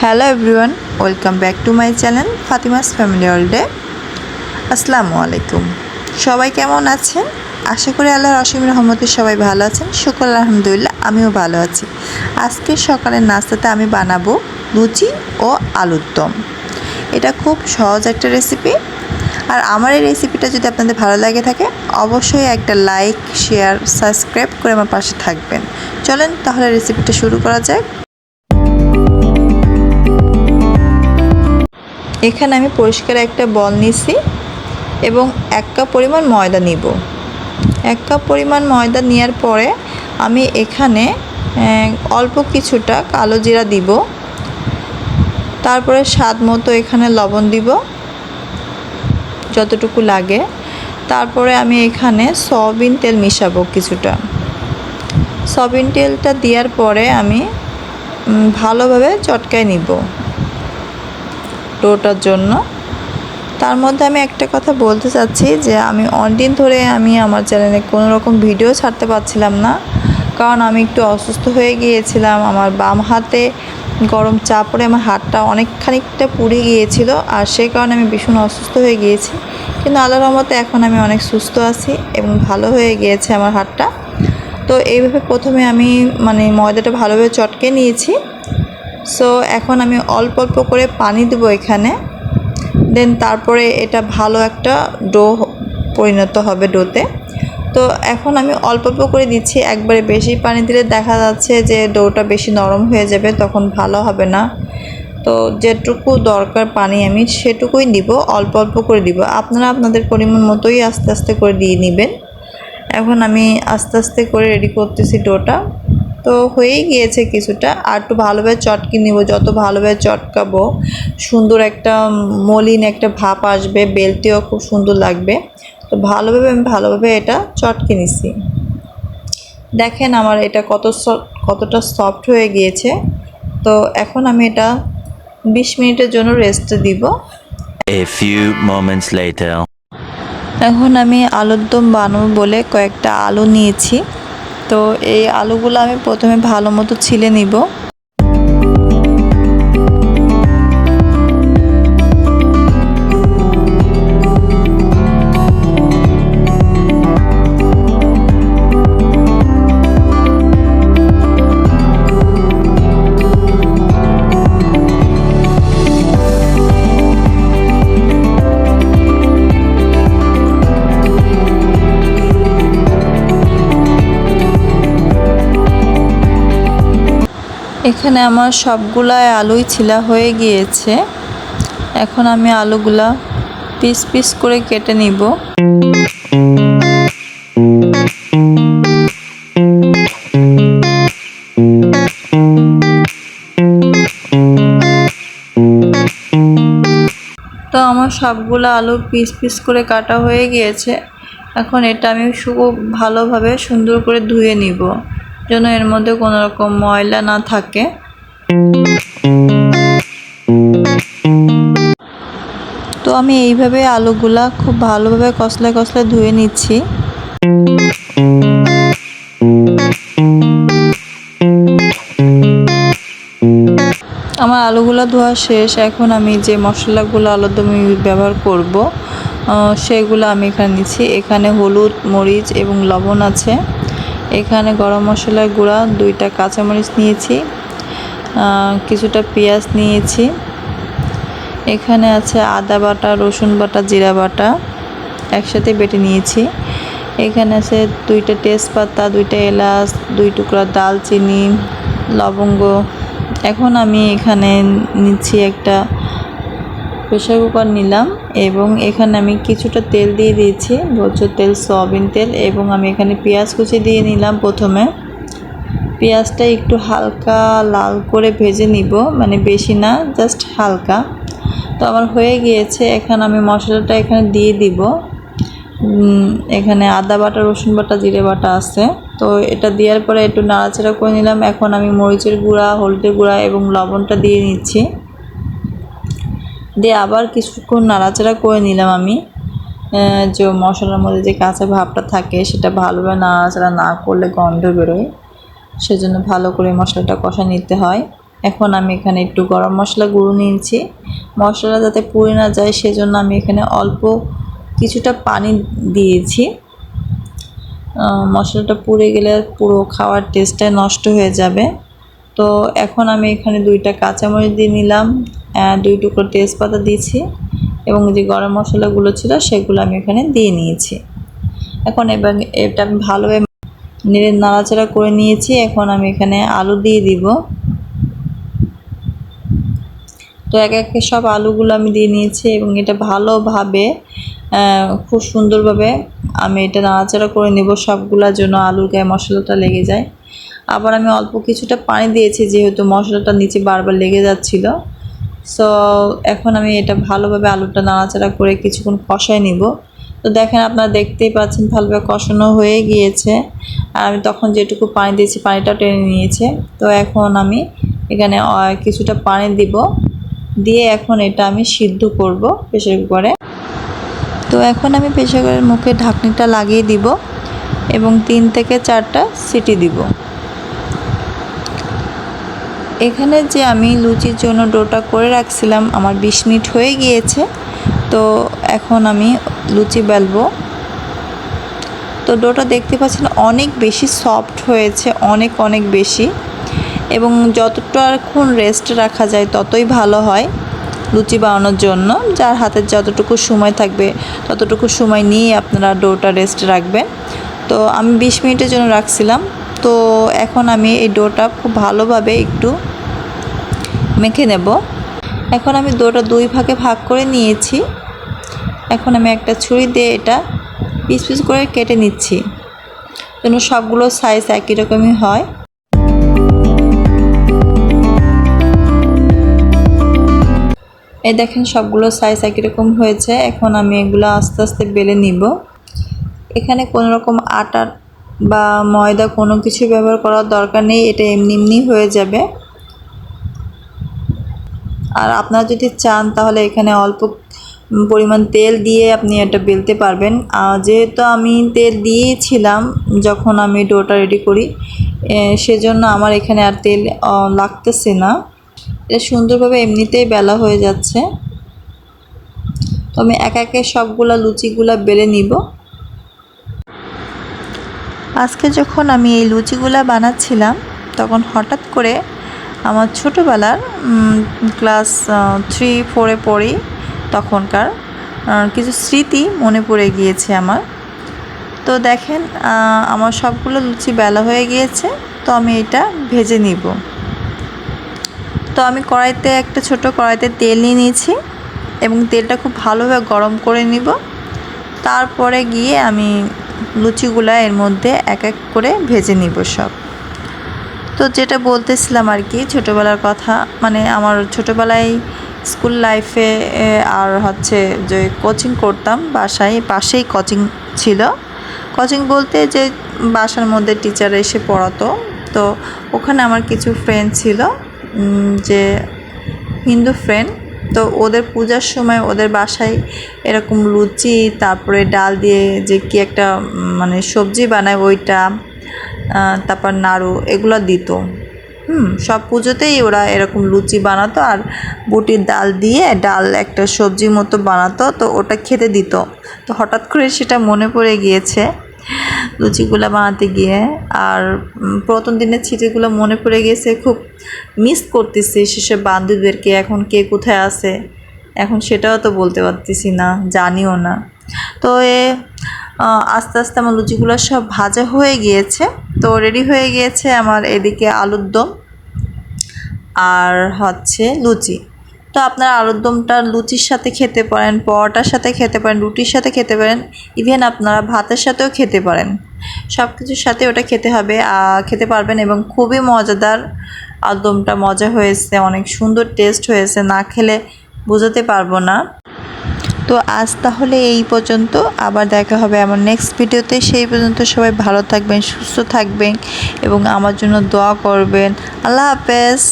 Hello everyone, welcome back to my channel Fatima's family ওয়ার্ল্ডে। আসসালামু আলাইকুম। সবাই কেমন আছেন? আশা করি আল্লাহর অসীম রহমতে সবাই ভালো আছেন। শুকর আলহামদুলিল্লাহ, আমিও ভালো আছি। আজকে সকালের নাস্তাতে আমি বানাবো লুচি ও আলুর দম। এটা খুব সহজ একটা রেসিপি। আর আমার এই রেসিপিটা যদি আপনাদের ভালো লাগে থাকে, অবশ্যই একটা লাইক, শেয়ার, সাবস্ক্রাইব করে আমার পাশে থাকবেন। চলেন তাহলে রেসিপিটা শুরু করা যাক। এখানে আমি পরিষ্কার একটা বল নিছি এবং 1 কাপ পরিমাণ ময়দা নিব। 1 কাপ পরিমাণ ময়দা নেওয়ার পরে আমি এখানে অল্প কিছুটা কালো জিরা দিব। তারপরে স্বাদ মতো এখানে লবণ দিব যতটুকু লাগে। তারপরে আমি এখানে সয়াবিন তেল মিশাবো কিছুটা। সয়াবিন তেলটা দেওয়ার পরে আমি ভালোভাবে চটকায় নিব ডোটার জন্য। তার মধ্যে আমি একটা কথা বলতে চাচ্ছি যে আমি অনেকদিন ধরে আমার চ্যানেলে কোনো রকম ভিডিও ছাড়তে পারছিলাম না, কারণ আমি একটু অসুস্থ হয়ে গিয়েছিলাম। আমার বাম হাতে গরম চা পড়ে আমার হাতটা খানিকটা পুড়ে গিয়েছিল, আর সেই কারণে আমি ভীষণ অসুস্থ হয়ে গিয়েছি। কিন্তু আল্লাহর রহমতে এখন আমি অনেক সুস্থ আছি এবং ভালো হয়ে গিয়েছে আমার হাতটা। তো এইভাবে প্রথমে আমি ময়দাটা ভালোভাবে চটকে নিয়েছি। সো এখন আমি অল্প অল্প করে পানি দেবো এখানে। দেন তারপরে এটা ভালো একটা ডো পরিণত হবে ডোতে। তো এখন আমি অল্প অল্প করে দিচ্ছি। একবারে বেশি পানি দিলে দেখা যাচ্ছে যে ডোটা বেশি নরম হয়ে যাবে, তখন ভালো হবে না। তো যেটুকু দরকার পানি আমি সেটুকুই দিব, অল্প অল্প করে দিব। আপনারা আপনাদের পরিমাণ মতোই আস্তে আস্তে করে দিয়ে নেবেন। এখন আমি আস্তে আস্তে করে রেডি করতেছি ডোটা। তো হয়েই গিয়েছে কিছুটা, আর একটু ভালোভাবে চটকে নিব। যত ভালোভাবে চটকাবো সুন্দর একটা মলিন একটা ভাপ আসবে, বেলতেও খুব সুন্দর লাগবে। তো ভালোভাবে এটা চটকে নিছি। দেখেন আমার এটা কতটা সফট হয়ে গিয়েছে। তো এখন আমি এটা 20 মিনিটের জন্য রেস্ট দিব। A few moments later. এখন আমি আলুর দম বানাবো বলে কয়েকটা আলু নিয়েছি। তো এই আলুগুলো আমি প্রথমে ভালো মতো ছিলে নিব। এখানে আমার সবগুলাই আলুই ছিলা হয়ে গিয়েছে। এখন আমি আলুগুলা পিস পিস করে কেটে নিব। তো আমার সবগুলো আলু পিস পিস করে কাটা হয়ে গিয়েছে। এখন এটা আমি খুব ভালোভাবে সুন্দর করে ধুয়ে নিব, যেন এর মধ্যে কোনো রকম ময়লা না থাকে। তো আমি এইভাবে আলুগুলা খুব ভালোভাবে কসলায় কসলায় ধুয়ে নিচ্ছি। আমার আলুগুলো ধোয়া শেষ। এখন আমি যে মশলাগুলো আলুর দমে ব্যবহার করব সেগুলো আমি এখানে নিচ্ছি। এখানে হলুদ, মরিচ এবং লবণ আছে। এখানে গরম মশলার গুঁড়া, 2টা কাঁচামরিচ নিয়েছি, কিছুটা পেঁয়াজ নিয়েছি। এখানে আছে আদা বাটা, রসুন বাটা, জিরা বাটা একসাথে বেটে নিয়েছি। এখানে আছে 2টা তেজপাতা, 2টা এলাচ, 2 টুকরা দালচিনি, লবঙ্গ। এখন আমি এখানে নিচ্ছি একটা প্রেসার কুকার নিলাম এবং এখানে আমি কিছুটা তেল দিয়ে দিয়েছি, ভোজ্য তেল, সয়াবিন তেল। এবং আমি এখানে পেঁয়াজ কুচি দিয়ে নিলাম। প্রথমে পেঁয়াজটা একটু হালকা লাল করে ভেজে নিব, বেশি না, জাস্ট হালকা। তো আমার হয়ে গিয়েছে। এখন আমি মশলাটা এখানে দিয়ে দিব। এখানে আদা বাটা, রসুন বাটা, জিরে বাটা আছে। তো এটা দেওয়ার পরে একটু নাড়াচাড়া করে নিলাম। এখন আমি মরিচের গুঁড়া, হলুদের গুঁড়া এবং লবণটা দিয়ে নিচ্ছি। দিয়ে আবার কিছুক্ষণ নাড়াচাড়া করে নিলাম আমি। যে মশলার মধ্যে যে কাঁচা ভাবটা থাকে সেটা ভালোভাবে নাড়াচাড়া না করলে গন্ধ বেরোয়, সেজন্য ভালো করে মশলাটা কষা নিতে হয়। এখন আমি এখানে একটু গরম মশলা গুঁড়ো নিয়েছি। মশলাটা যাতে পুড়ে না যায় সেজন্য আমি এখানে অল্প কিছুটা পানি দিয়েছি। মশলাটা পুড়ে গেলে পুরো খাওয়ার টেস্টটা নষ্ট হয়ে যাবে। তো এখন আমি এখানে 2টা কাঁচামরিচ দিয়ে নিলাম, 2 টুকরো তেজপাতা দিয়েছি এবং যে গরম মশলাগুলো ছিল সেগুলো আমি এখানে দিয়ে নিয়েছি। এখন এবার এটা আমি ভালোভাবে নাড়াচাড়া করে নিয়েছি। এখন আমি এখানে আলু দিয়ে দিব। তো একে একে সব আলুগুলো আমি দিয়ে নিয়েছি এবং এটা ভালোভাবে খুব সুন্দরভাবে আমি এটা নাড়াচাড়া করে নেব সবগুলোর জন্য আলুর গায়ে মশলাটা লেগে যায়। আবার আমি অল্প কিছুটা পানি দিয়েছি যেহেতু মশলাটা নিচে বারবার লেগে যাচ্ছিল। সো এখন আমি এটা ভালোভাবে আলুটা নাড়াচাড়া করে কিছুক্ষণ কষায় নিব। তো দেখেন আপনারা দেখতেই পাচ্ছেন ভালোভাবে কষানো হয়ে গিয়েছে আর আমি তখন যেটুকু পানি দিয়েছি পানিটা টেনে নিয়েছে। তো এখন আমি এখানে কিছুটা পানি দিব, দিয়ে এখন এটা আমি সিদ্ধ করব প্রেসার কুকারে। তো এখন আমি প্রেসার কুকারের মুখে ঢাকনিটা লাগিয়ে দিব এবং 3 থেকে 4টা সিটি দিব। এখানে যে আমি লুচির জন্য ডোটা করে রাখছিলাম আমার 20 মিনিট হয়ে গিয়েছে। তো এখন আমি লুচি বেলবো। তো ডোটা দেখতে পাচ্ছেন অনেক বেশি সফট হয়েছে, অনেক বেশি, এবং যতটুকু রেস্টে রাখা যায় ততই ভালো হয় লুচি বানানোর জন্য। যার হাতে যতটুকু সময় থাকবে ততটুকু সময় নিয়ে আপনারা ডোটা রেস্টে রাখবেন। তো আমি 20 মিনিটের জন্য রাখছিলাম। তো এখন আমি এই ডোটা খুব ভালোভাবে একটু মেখে নেব। এখন আমি ডোটা 2 ভাগে ভাগ করে নিয়েছি। এখন আমি একটা ছুরি দিয়ে এটা পিস পিস করে কেটে নিচ্ছি যেন সবগুলো সাইজ একই রকমই হয়। এই দেখেন সবগুলো সাইজ একই রকম হয়েছে। এখন আমি এগুলো আস্তে আস্তে বেলে নিব। এখানে কোনো রকম আটা বা ময়দা কোনো কিছু ব্যবহার করার দরকার নেই, এটা এমনি হয়ে যাবে। আর আপনারা যদি চান তাহলে এখানে অল্প পরিমাণ তেল দিয়ে আপনি এটা বেলতে পারবেন। যেহেতু আমি তেল দিয়েছিলাম যখন আমি ডোটা রেডি করি, সেজন্য আমার এখানে আর তেল লাগতেছে না। এটা সুন্দরভাবে এমনিতেই বেলা হয়ে যাচ্ছে। তো আমি একে সবগুলা লুচিগুলা বেলে নিব। আজকে যখন আমি এই লুচিগুলা বানাচ্ছিলাম তখন হঠাৎ করে আমার ছোটোবেলার ক্লাস 3-4-এ পড়ি তখনকার কিছু স্মৃতি মনে পড়ে গিয়েছে আমার। তো দেখেন আমার সবগুলো লুচি বেলা হয়ে গিয়েছে। তো আমি এটা ভেজে নিব। তো আমি কড়াইতে একটা ছোট কড়াইতে তেল নিয়ে নিয়েছি এবং তেলটা খুব ভালোভাবে গরম করে নিব। তারপরে গিয়ে আমি লুচিগুলা এর মধ্যে এক এক করে ভেজে নিব সব। তো যেটা বলতেছিলাম আর কি ছোটোবেলার কথা, মানে আমার ছোটোবেলায় স্কুল লাইফে আর হচ্ছে যে কোচিং করতাম বাসায়, পাশেই কোচিং ছিল। কোচিং বলতে যে বাসার মধ্যে টিচার এসে পড়াতো। তো ওখানে আমার কিছু ফ্রেন্ড ছিল যে হিন্দু ফ্রেন্ড। তো ওদের পূজার সময় ওদের বাসায় এরকম লুচি, তারপরে ডাল দিয়ে যে কি একটা মানে সবজি বানায় ওইটা, তারপর নাড়ু, এগুলো দিত। সব পুজোতেই ওরা এরকম লুচি বানাতো আর বুটির ডাল দিয়ে ডাল একটা সবজি মতো বানাতো, তো ওটা খেতে দিত। তো হঠাৎ করে সেটা মনে পড়ে গিয়েছে লুচিগুলো বানাতে গিয়ে। আর প্রথম দিনের স্মৃতিগুলো মনে পড়ে গিয়েছে, খুব মিস করতেছি সেসব বান্ধবীদেরকে। এখন কে কোথায় আছে এখন সেটাও তো বলতে পারতেছি না, জানিও না। তো আস্তে আস্তে আমার লুচিগুলো সব ভাজা হয়ে গিয়েছে। তো রেডি হয়ে গিয়েছে আমার এদিকে আলুর দম আর হচ্ছে লুচি। তো আপনারা আলুর দমটা লুচির সাথে খেতে পারেন, পরোটার সাথে খেতে পারেন, রুটির সাথে খেতে পারেন, ইভেন আপনারা ভাতের সাথেও খেতে পারেন। সব কিছুর সাথে ওটা খেতে পারবেন এবং খুবই মজাদার। আলুর দমটা মজা হয়েছে, অনেক সুন্দর টেস্ট হয়েছে, না খেলে বোঝাতে পারবো না। তো আজ তাহলে এই পর্যন্ত, আবার দেখা হবে আমার নেক্সট ভিডিওতে। সেই পর্যন্ত সবাই ভালো থাকবেন, সুস্থ থাকবেন এবং আমার জন্য দোয়া করবেন। আল্লাহ হাফেজ।